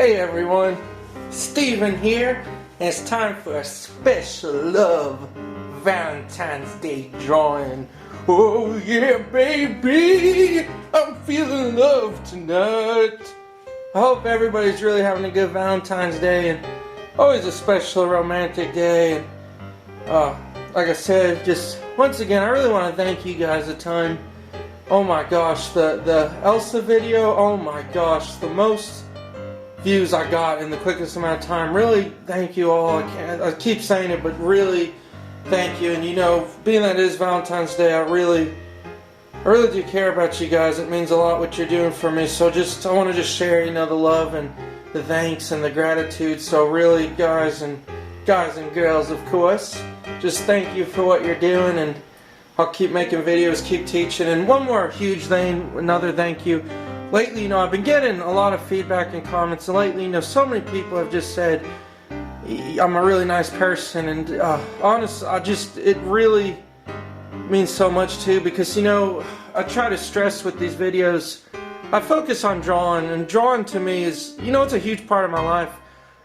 Hey everyone, Steven here, and it's time for a special love Valentine's Day drawing. Oh yeah baby, I'm feeling love tonight. I hope everybody's really having a good Valentine's Day and always a special romantic day. And like I said, just once again, I really want to thank you guys a ton. Oh my gosh, the Elsa video, oh my gosh, the most views I got in the quickest amount of time. Really, thank you all. I keep saying it, but really, thank you. And you know, being that it is Valentine's Day, I really do care about you guys. It means a lot what you're doing for me. So I want to just share, you know, the love and the thanks and the gratitude. So really, guys and girls, of course, just thank you for what you're doing, and I'll keep making videos, keep teaching. And one more huge thing, another thank you. Lately, you know, I've been getting a lot of feedback and comments, and lately, you know, so many people have just said I'm a really nice person, and honestly, it really means so much too, because, you know, I try to stress with these videos, I focus on drawing, and drawing to me is, you know, it's a huge part of my life,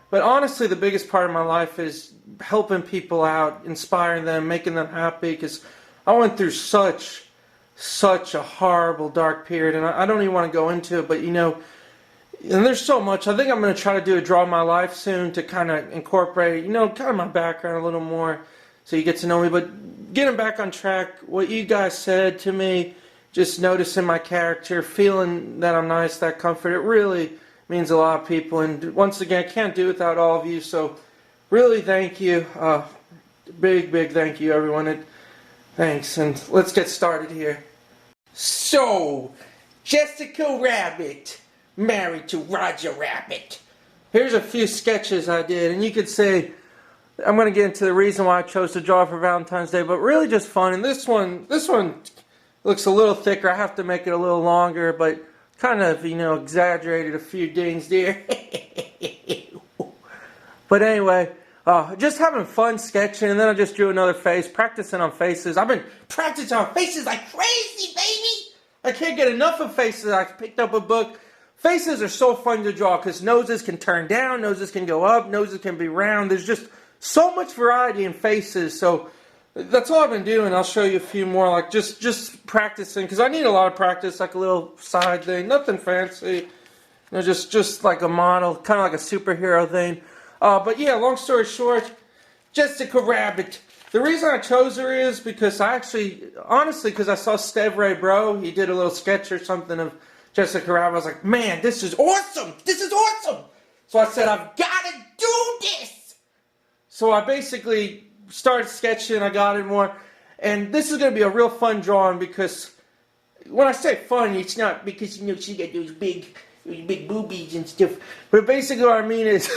but honestly, the biggest part of my life is helping people out, inspiring them, making them happy, because I went through such a horrible dark period, and I don't even want to go into it, but you know, and there's so much. I think I'm going to try to do a draw my life soon to kind of incorporate, you know, kind of my background a little more so you get to know me. But getting back on track, what you guys said to me, just noticing my character, feeling that I'm nice, that comfort, it really means a lot of people. And once again, I can't do it without all of you, so really thank you. Big thank you, everyone. Thanks, and let's get started here. So, Jessica Rabbit married to Roger Rabbit. Here's a few sketches I did, and you could say, I'm going to get into the reason why I chose to draw for Valentine's Day, but really just fun. And this one looks a little thicker. I have to make it a little longer, but kind of, you know, exaggerated a few things there. But anyway, just having fun sketching, and then I just drew another face, practicing on faces. I've been practicing on faces like crazy, baby! I can't get enough of faces. I picked up a book. Faces are so fun to draw because noses can turn down, noses can go up, noses can be round. There's just so much variety in faces. So that's all I've been doing. I'll show you a few more, like just practicing, because I need a lot of practice, like a little side thing, nothing fancy. You know, just like a model, kind of like a superhero thing. But yeah, long story short, Jessica Rabbit. The reason I chose her is because honestly, because I saw Steve Ray Bro, he did a little sketch or something of Jessica Rabbit. I was like, man, this is awesome! This is awesome! So I said, I've got to do this! So I basically started sketching, I got it more, and this is going to be a real fun drawing, because when I say fun, it's not because, you know, she got those big boobies and stuff. But basically what I mean is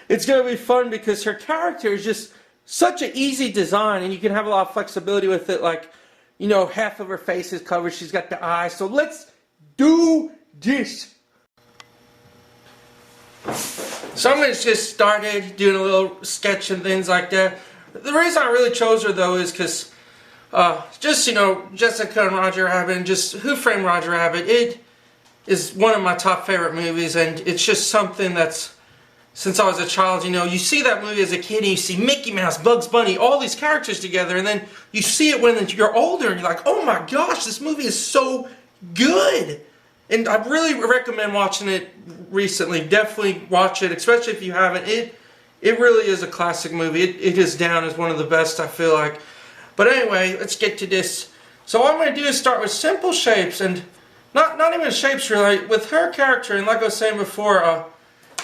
it's going to be fun because her character is just such an easy design, and you can have a lot of flexibility with it. Like, you know, half of her face is covered. She's got the eyes. So let's do this. So I'm going to just started doing a little sketch and things like that. The reason I really chose her, though, is because just, you know, Jessica and Roger Rabbit, and just Who Framed Roger Rabbit, it is one of my top favorite movies, and it's just something that's, since I was a child, you know, you see that movie as a kid, and you see Mickey Mouse, Bugs Bunny, all these characters together, and then you see it when you're older, and you're like, oh my gosh, this movie is so good! And I really recommend watching it recently. Definitely watch it, especially if you haven't. It really is a classic movie. It is down as one of the best, I feel like. But anyway, let's get to this. So what I'm going to do is start with simple shapes, and not even shapes really. With her character, and like I was saying before,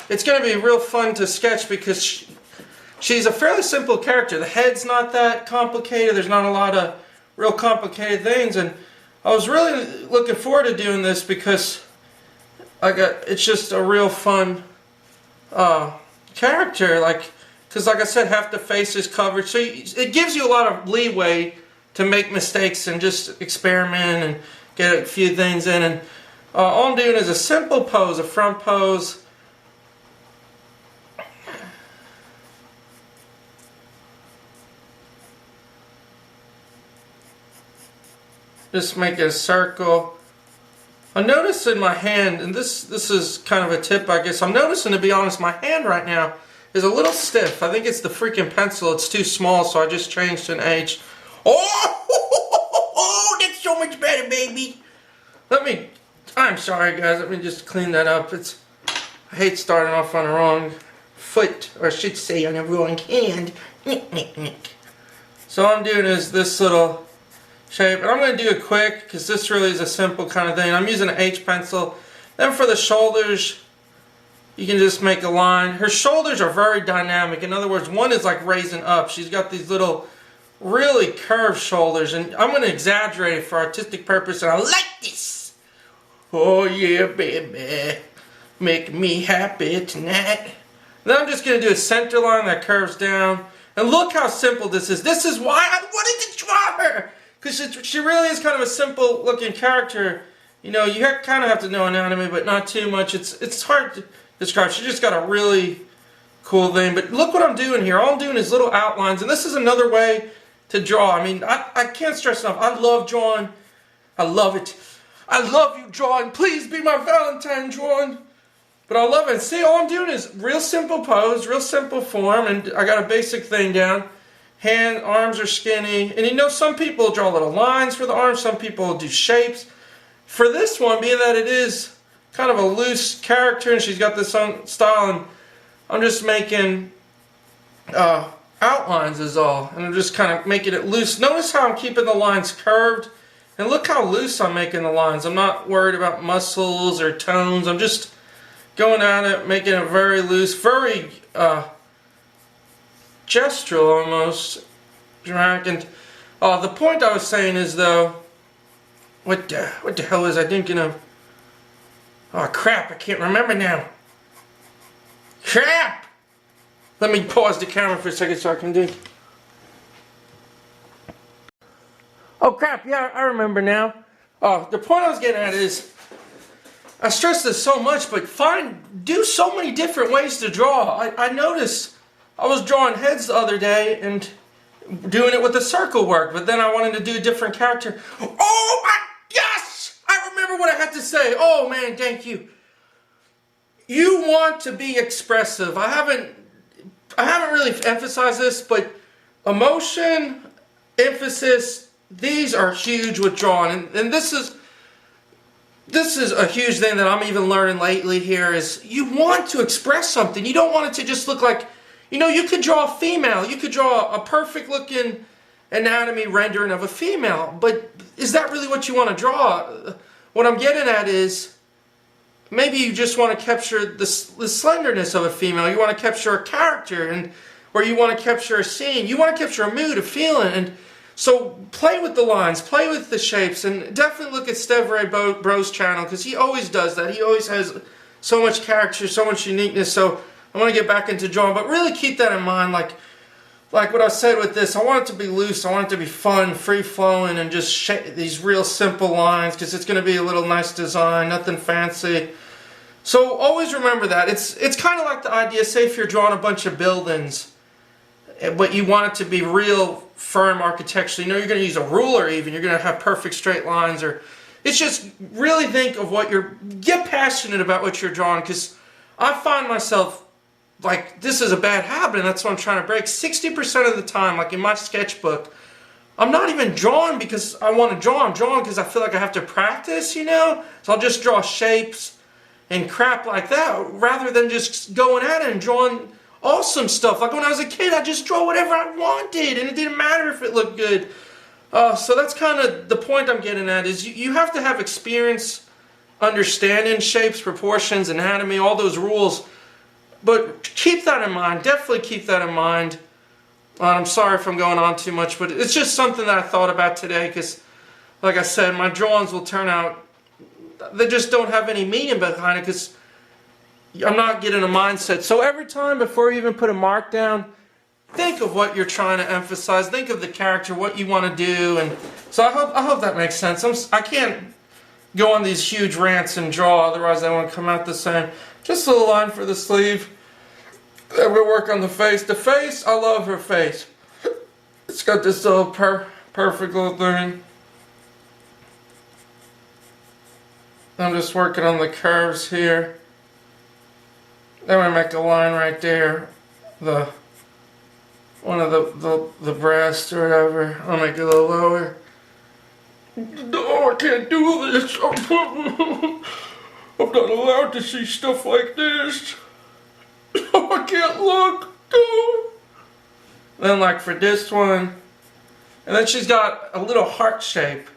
it's going to be real fun to sketch because she's a fairly simple character. The head's not that complicated. There's not a lot of real complicated things, and I was really looking forward to doing this because it's just a real fun character. Because like I said, half the face is covered, so it gives you a lot of leeway to make mistakes and just experiment and get a few things in. And all I'm doing is a simple pose, a front pose. Just make a circle. I noticed in my hand, and this is kind of a tip, I guess. I'm noticing, to be honest, my hand right now is a little stiff. I think it's the freaking pencil. It's too small, so I just changed to an H. Oh, that's so much better, baby. I'm sorry, guys. Let me just clean that up. I hate starting off on the wrong foot, or I should say on the wrong hand. So all I'm doing is this little shape, and I'm going to do it quick because this really is a simple kind of thing. I'm using an H pencil. Then for the shoulders, you can just make a line. Her shoulders are very dynamic. In other words, one is like raising up. She's got these little really curved shoulders, and I'm going to exaggerate it for artistic purpose, and I like this. Oh yeah, baby, make me happy tonight. Then I'm just going to do a center line that curves down, and look how simple this is. This is why I wanted to draw her, because she really is kind of a simple looking character. You know, you kind of have to know anatomy, but not too much. It's hard to describe. She just got a really cool thing. But look what I'm doing here. All I'm doing is little outlines, and this is another way to draw. I mean, I can't stress enough. I love drawing. I love it. I love you drawing. Please be my Valentine drawing. But I love it. See, all I'm doing is real simple pose, real simple form, and I got a basic thing down. Hand, arms are skinny. And you know, some people draw little lines for the arms. Some people do shapes. For this one, being that it is kind of a loose character and she's got this own style, and I'm just making outlines is all. And I'm just kind of making it loose. Notice how I'm keeping the lines curved. And look how loose I'm making the lines. I'm not worried about muscles or tones. I'm just going at it, making it very loose, very gestural almost. Dramatic. And the point I was saying is, though, what the hell was I thinking of? Oh crap, I can't remember now. Crap! Let me pause the camera for a second so I can think. Oh crap, yeah, I remember now. The point I was getting at is, I stress this so much, but do so many different ways to draw. I noticed I was drawing heads the other day and doing it with the circle work, but then I wanted to do a different character. Yes! I remember what I had to say. Oh man, thank you. You want to be expressive. I haven't really emphasized this, but emotion, emphasis, these are huge with drawing, and this is a huge thing that I'm even learning lately here, is you want to express something. You don't want it to just look like, you know, you could draw a female. You could draw a perfect looking anatomy rendering of a female, but is that really what you want to draw? What I'm getting at is, maybe you just want to capture the slenderness of a female. You want to capture a character, or you want to capture a scene. You want to capture a mood, a feeling, and so play with the lines, play with the shapes, and definitely look at Stevray Bro's channel, because he always does that. He always has so much character, so much uniqueness. So I want to get back into drawing, but really keep that in mind. Like what I said with this, I want it to be loose, I want it to be fun, free-flowing, and just these real simple lines, because it's going to be a little nice design, nothing fancy. So always remember that. It's kind of like the idea, say if you're drawing a bunch of buildings, but you want it to be real firm architecturally. You know, you're going to use a ruler even. You're going to have perfect straight lines. Or it's just really think of get passionate about what you're drawing, because I find myself, like, this is a bad habit, and that's what I'm trying to break. 60% of the time, like in my sketchbook, I'm not even drawing because I want to draw. I'm drawing because I feel like I have to practice, you know? So I'll just draw shapes and crap like that, rather than just going at it and drawing awesome stuff. Like when I was a kid, I just draw whatever I wanted, and it didn't matter if it looked good. So that's kind of the point I'm getting at, is you have to have experience understanding shapes, proportions, anatomy, all those rules. But keep that in mind. Definitely keep that in mind. I'm sorry if I'm going on too much, but it's just something that I thought about today, because, like I said, my drawings will turn out, they just don't have any meaning behind it, because I'm not getting a mindset. So every time before you even put a mark down, think of what you're trying to emphasize. Think of the character, what you want to do. And so I hope that makes sense. I can't go on these huge rants and draw, otherwise they won't come out the same. Just a little line for the sleeve. Then we'll work on the face. The face, I love her face. It's got this little perfect little thing. I'm just working on the curves here. Then we make a line right there. One of the breast or whatever. I'll make it a little lower. No, I can't do this. I'm not allowed to see stuff like this. I can't look. No. Then like for this one, and then she's got a little heart shape.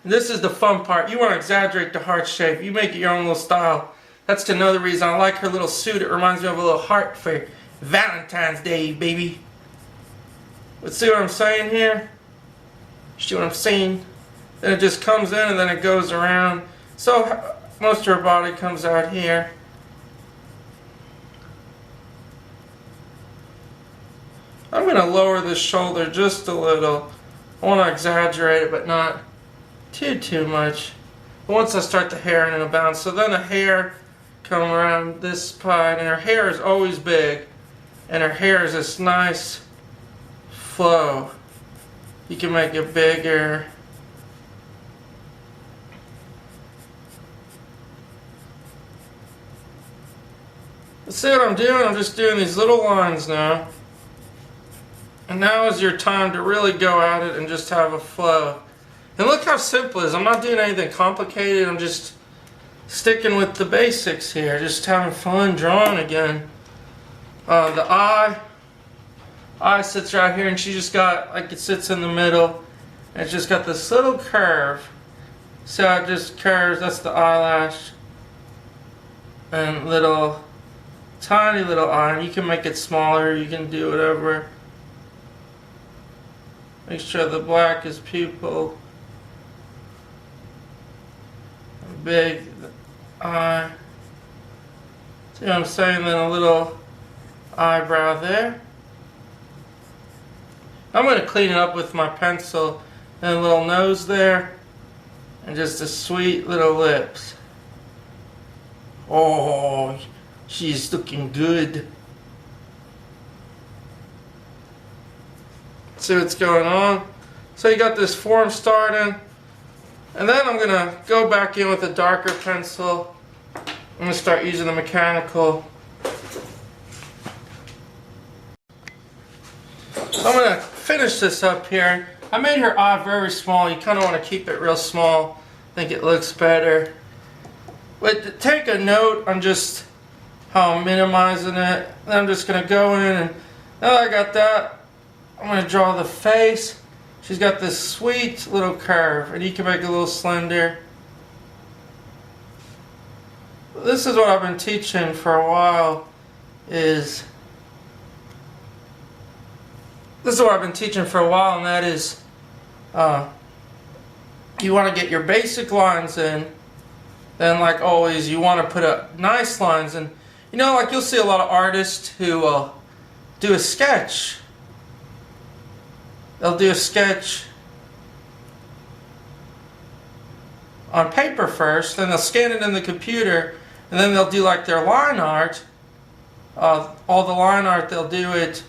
And this is the fun part. You want to exaggerate the heart shape. You make it your own little style. That's another reason I like her little suit. It reminds me of a little heart for Valentine's Day, baby. But see what I'm saying here? See what I'm saying? Then it just comes in and then it goes around. So most of her body comes out here. I'm going to lower the shoulder just a little. I want to exaggerate it, but not too much. But once I start the hair in a bounce, so then the hair come around this spot, and her hair is always big, and her hair is this nice flow. You can make it bigger. See what I'm doing? I'm just doing these little lines now. And now is your time to really go at it and just have a flow. And look how simple it is. I'm not doing anything complicated. I'm just sticking with the basics here. Just having fun drawing again. The eye sits right here, and she just got, like, it sits in the middle. And it's just got this little curve. See how it just curves? That's the eyelash. And little, tiny little eye. And you can make it smaller. You can do whatever. Make sure the black is pupil. Big eye. See what I'm saying? Then a little eyebrow there. I'm going to clean it up with my pencil. And a little nose there. And just a sweet little lips. Oh, she's looking good. See what's going on? So you got this form starting. And then I'm going to go back in with a darker pencil. I'm going to start using the mechanical. I'm going to finish this up here. I made her eye very small. You kind of want to keep it real small. I think it looks better. But take a note on just how I'm minimizing it. Then I'm just going to go in, and now I got that, I'm going to draw the face. She's got this sweet little curve, and you can make it a little slender. This is what I've been teaching for a while. This is what I've been teaching for a while, and that is, you want to get your basic lines in. Then, like always, you want to put up nice lines. And you know, like you'll see a lot of artists who do a sketch. They'll do a sketch on paper first, then they'll scan it in the computer, and then they'll do like their line art. All the line art, they'll do it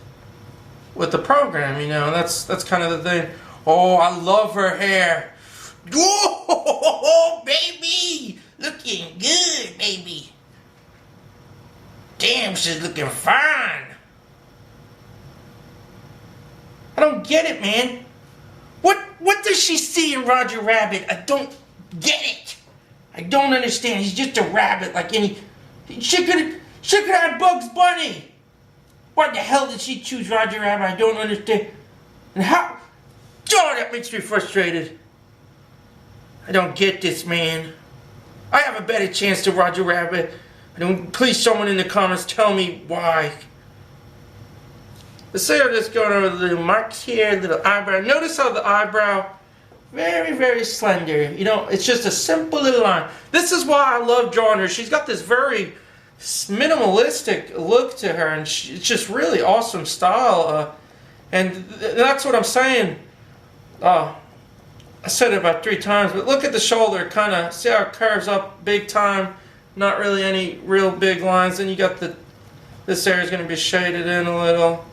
with the program, you know, and that's kind of the thing. Oh, I love her hair. Whoa, baby! Looking good, baby. Damn, she's looking fine. I don't get it, man. What does she see in Roger Rabbit? I don't get it. I don't understand. He's just a rabbit like any... She could have Bugs Bunny. Why the hell did she choose Roger Rabbit? I don't understand. And how... Oh, that makes me frustrated. I don't get this, man. I have a better chance to Roger Rabbit. Please, someone in the comments tell me why. Let's say I'm just going over the little marks here, little eyebrow. Notice how the eyebrow, very, very slender. You know, it's just a simple little line. This is why I love drawing her. She's got this very minimalistic look to her, and it's just really awesome style. And that's what I'm saying. I said it about 3 times, but look at the shoulder, kind of, see how it curves up big time. Not really any real big lines. Then you got this area is going to be shaded in a little.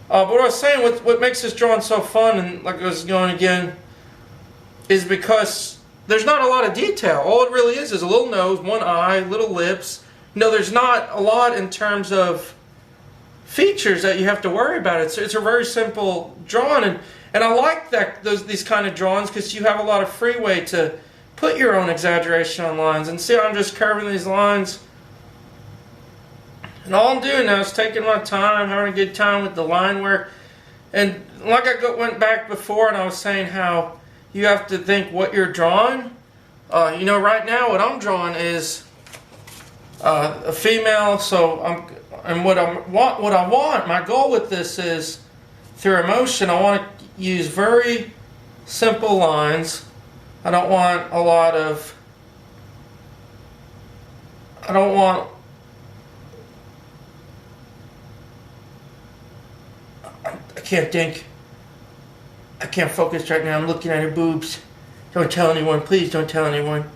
But what I was saying, what makes this drawing so fun, and like I was going again, is because there's not a lot of detail. All it really is a little nose, one eye, little lips. There's not a lot in terms of features that you have to worry about. It's a very simple drawing, and I like these kind of drawings because you have a lot of freeway to put your own exaggeration on lines. And see how I'm just curving these lines? And all I'm doing now is taking my time, having a good time with the line work. And like I went back before and I was saying how you have to think what you're drawing. Right now what I'm drawing is a female. So what I want, my goal with this is through emotion, I want to use very simple lines. I don't want a lot of, I can't think. I can't focus right now. I'm looking at her boobs. Don't tell anyone. Please don't tell anyone.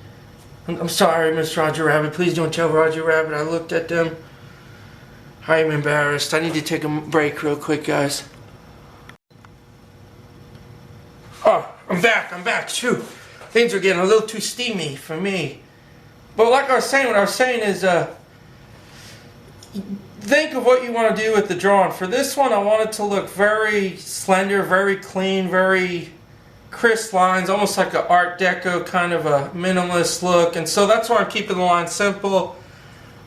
I'm sorry, Miss Roger Rabbit. Please don't tell Roger Rabbit I looked at them. I am embarrassed. I need to take a break real quick, guys. Oh, I'm back. Phew. Things are getting a little too steamy for me. But like I was saying, what I was saying is, think of what you want to do with the drawing. For this one, I want it to look very slender, very clean, very crisp lines, almost like an Art Deco kind of a minimalist look. And so that's why I'm keeping the line simple.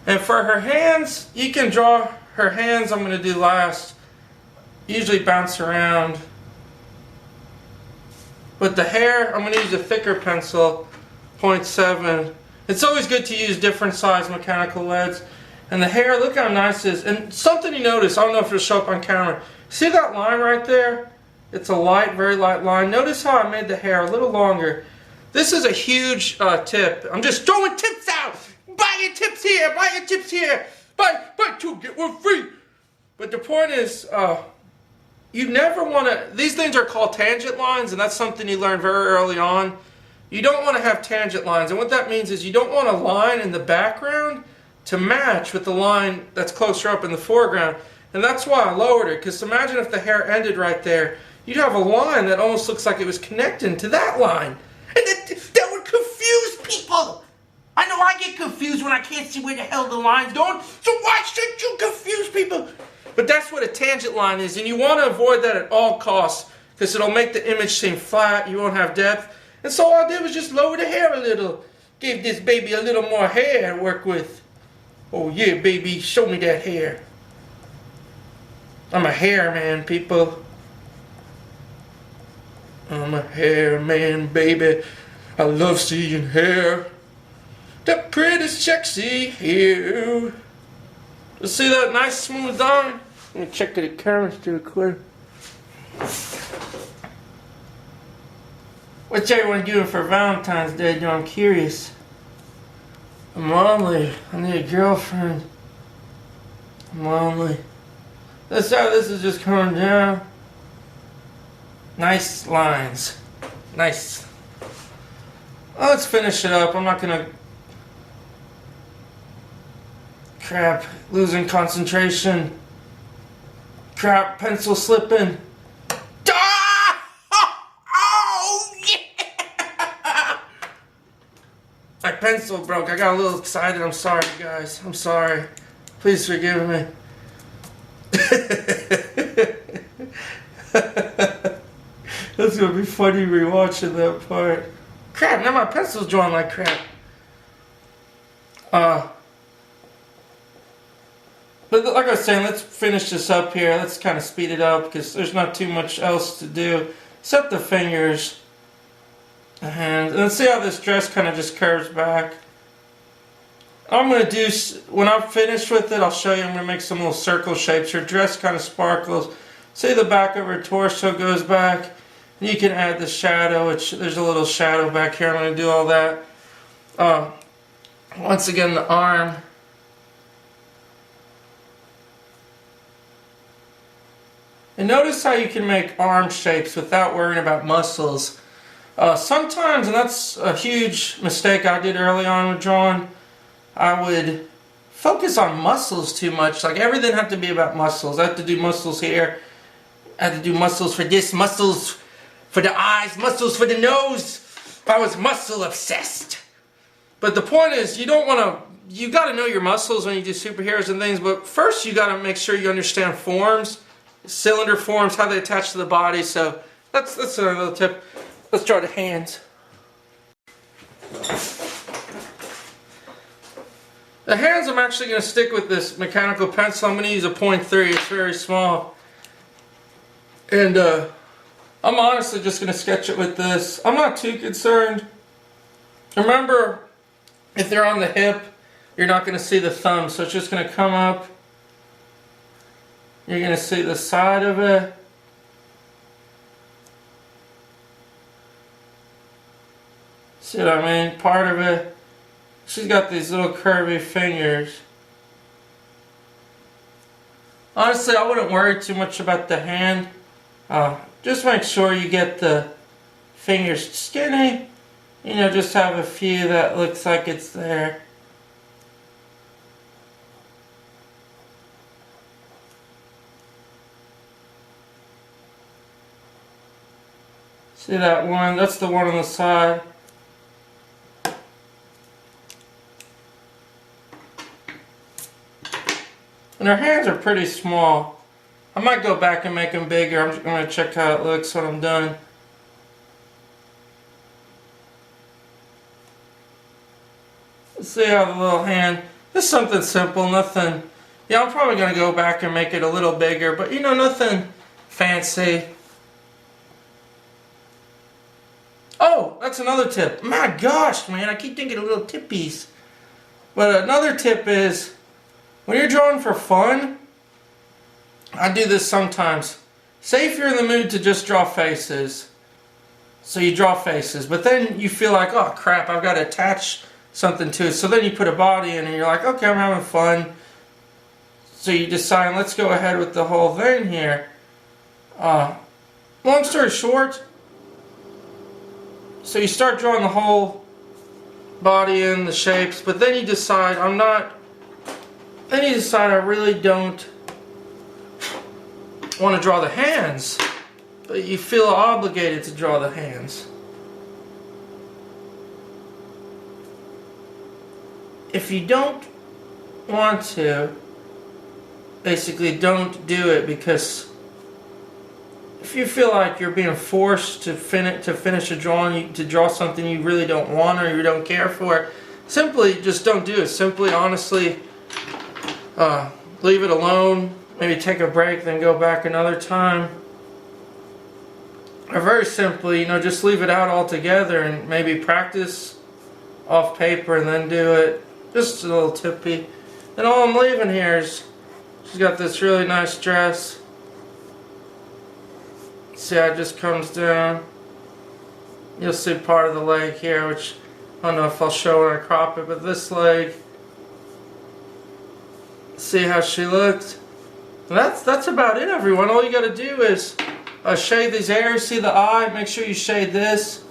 And for her hands, you can draw her hands. I'm going to do last. Usually bounce around. With the hair, I'm going to use a thicker pencil, 0.7. It's always good to use different size mechanical leads. And the hair, look how nice it is. And something you notice, I don't know if it'll show up on camera. See that line right there? It's a light, very light line. Notice how I made the hair a little longer. This is a huge tip. I'm just throwing tips out. Buy your tips here, buy your tips here. Buy two, get one free. But the point is, you never want to, these things are called tangent lines, and that's something you learn very early on. You don't want to have tangent lines. And what that means is you don't want a line in the background to match with the line that's closer up in the foreground. And that's why I lowered it, because imagine if the hair ended right there. You'd have a line that almost looks like it was connecting to that line. And that would confuse people. I know I get confused when I can't see where the hell the line's going. So why should you confuse people? But that's what a tangent line is, and you want to avoid that at all costs, because it'll make the image seem flat, you won't have depth. And so all I did was just lower the hair a little. Gave this baby a little more hair to work with. Oh yeah, baby, show me that hair. I'm a hair man, people. I'm a hair man, baby. I love seeing hair. That pretty sexy hair. See that nice smooth line? Let me check the camera's still clear. What's everyone doing for Valentine's Day? No, I'm curious. I'm lonely. I need a girlfriend. I'm lonely. That's how this is just coming down. Nice lines. Nice. Well, let's finish it up. I'm not gonna... Crap. Losing concentration. Crap. Pencil slipping. Ah! Oh, yeah! My pencil broke. I got a little excited. I'm sorry, guys. I'm sorry. Please forgive me. That's gonna be funny rewatching that part. Crap, now my pencil's drawn like crap. But like I was saying, let's finish this up here. Let's kind of speed it up because there's not too much else to do except the fingers. And let's see how this dress kind of just curves back. I'm going to do, when I'm finished with it, I'll show you. I'm going to make some little circle shapes. Her dress kind of sparkles. See the back of her torso goes back. And you can add the shadow. There's a little shadow back here. I'm going to do all that. Once again, the arm. And notice how you can make arm shapes without worrying about muscles. Sometimes, and that's a huge mistake I did early on with drawing, I would focus on muscles too much. Like everything had to be about muscles. I had to do muscles here. I had to do muscles for this, muscles for the eyes, muscles for the nose. I was muscle obsessed. But the point is, you don't want to, you got to know your muscles when you do superheroes and things, but first you got to make sure you understand forms, cylinder forms, how they attach to the body. So that's another little tip. Let's draw the hands. The hands, I'm actually going to stick with this mechanical pencil. I'm going to use a 0.3. It's very small. And I'm honestly just going to sketch it with this. I'm not too concerned. Remember, if they're on the hip, you're not going to see the thumb. So it's just going to come up. You're going to see the side of it. See what I mean? Part of it. She's got these little curvy fingers. Honestly, I wouldn't worry too much about the hand. Just make sure you get the fingers skinny. You know, just have a few that looks like it's there. See that one? That's the one on the side. And her hands are pretty small. I might go back and make them bigger. I'm just going to check how it looks when I'm done. Let's see how the little hand, just something simple, nothing. Yeah, I'm probably going to go back and make it a little bigger, but you know, nothing fancy. Oh, that's another tip. My gosh, man, I keep thinking of little tippies. But another tip is, when you're drawing for fun, I do this sometimes. Say if you're in the mood to just draw faces. So you draw faces, but then you feel like, oh crap, I've got to attach something to it. So then you put a body in and you're like, okay, I'm having fun. So you decide, let's go ahead with the whole thing here. Long story short, so you start drawing the whole body in, the shapes, but then you decide, then you decide I really don't want to draw the hands, but you feel obligated to draw the hands. If you don't want to, basically don't do it, because if you feel like you're being forced to finish a drawing, to draw something you really don't want or you don't care for, simply just don't do it. Simply, honestly, leave it alone. Maybe take a break, then go back another time. Or very simply, you know, just leave it out altogether and maybe practice off paper and then do it. Just a little tippy. And all I'm leaving here is, she's got this really nice dress. See how it just comes down. You'll see part of the leg here, which I don't know if I'll show when I crop it, but this leg. See how she looked? And that's about it, everyone. All you got to do is shade these areas. See the eye? Make sure you shade this.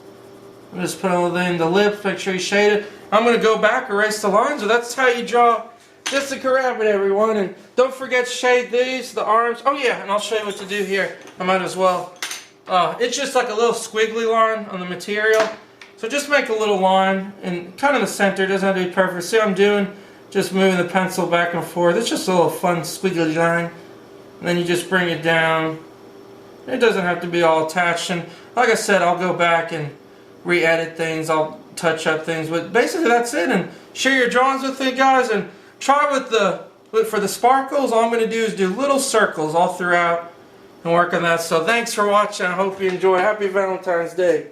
I'm just putting a little in the lips. Make sure you shade it. I'm going to go back, erase the lines. So that's how you draw Jessica Rabbit, everyone. And don't forget to shade these, the arms. Oh yeah, and I'll show you what to do here. I might as well. It's just like a little squiggly line on the material. So just make a little line and kind of the center. It doesn't have to be perfect. See what I'm doing? Just moving the pencil back and forth. It's just a little fun squiggly line. And then you just bring it down. It doesn't have to be all attached. And like I said, I'll go back and re-edit things. I'll touch up things. But basically that's it. And share your drawings with me, guys. And try for the sparkles. All I'm going to do is do little circles all throughout and work on that. So thanks for watching. I hope you enjoy. Happy Valentine's Day.